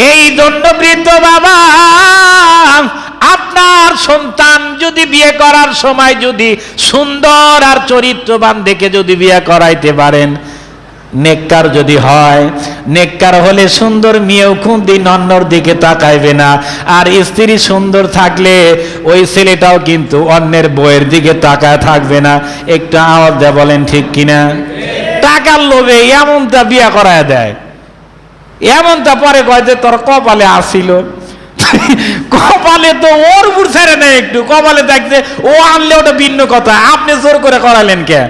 এই জন্য বৃদ্ধ বাবা, আপনার সন্তান যদি বিয়ে করার সময় যদি সুন্দর আর চরিত্রবান দেখে যদি বিয়ে করাইতে পারেন, নেককার যদি হয়, নেককার হলে সুন্দর মেয়েও কোনদিন অন্যর দিকে তাকাইবে না। আর স্ত্রী সুন্দর থাকলে ওই ছেলেটাও কিন্তু অন্যের বউয়ের দিকে তাকায় থাকবে না। একটু আওয়াজ দেয় বলেন ঠিক কিনা? টাকার লোভে এমনটা বিয়ে করায় দেয়, এমনটা পরে কয় যে তোর কপালে আসিল। কপালে তো ওর উপর ছেড়ে নেই, একটু কপালে দেখতে ও আনলে ওটা ভিন্ন কথা। আপনি জোর করে করালেন কে?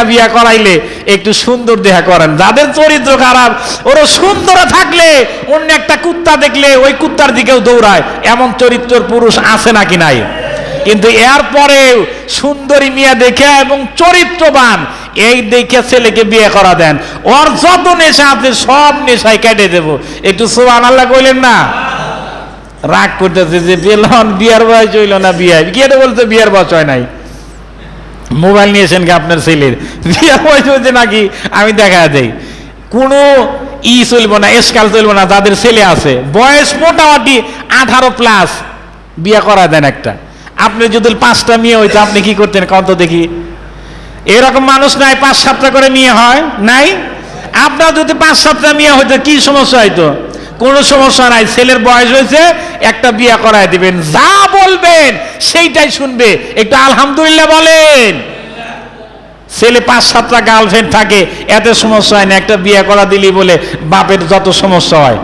বিয়া করাইলে একটু সুন্দর দেখা করেন। যাদের চরিত্র খারাপ ওরা সুন্দর থাকলে অন্য একটা কুত্তা দেখলে ওই কুত্তার দিকেও দৌড়ায়। এমন চরিত্রের পুরুষ আছে নাকি নাই? কিন্তু এরপরে সুন্দরী মিয়া দেখে এবং চরিত্রবান এই দেখে ছেলেকে বিয়ে করা দেন। ওর যত নেশা আছে সব নেশায় কেটে দেব। একটু সুবহানাল্লাহ কইলেন না? রাগ করতেছে যে বেলন বিয়ার বয়স হইল না। বিয়ে গিয়ে বলতে বিয়ার বয়স হয় নাই। মোবাইল নিয়েছেন কি আপনার ছেলের? বিয়ার বয়স হয়েছে নাকি আমি দেখা দেই। কোনো চলবো না, এসকাল চলবো না। যাদের ছেলে আছে বয়স মোটামুটি 18+ বিয়ে করা দেন একটা। আপনি যদি 5টা মেয়ে হইতো আপনি কি করতেন কত দেখি? এরকম মানুষ নাই 5-7টা করে মেয়ে হয় নাই? আপনার যদি 5-7টা মেয়ে হইতো কি সমস্যা হইতো? কোনো সমস্যা নাই। ছেলের বয়স হয়েছে, একটা বিয়ে করায় দিবেন। যা বলবেন সেইটাই শুনবে। একটু আলহামদুলিল্লাহ বলেন। ছেলে 5-7টা গার্লফ্রেন্ড থাকে, এত সমস্যা হয় না। একটা বিয়ে করা দিলি বলে বাপের যত সমস্যা হয়।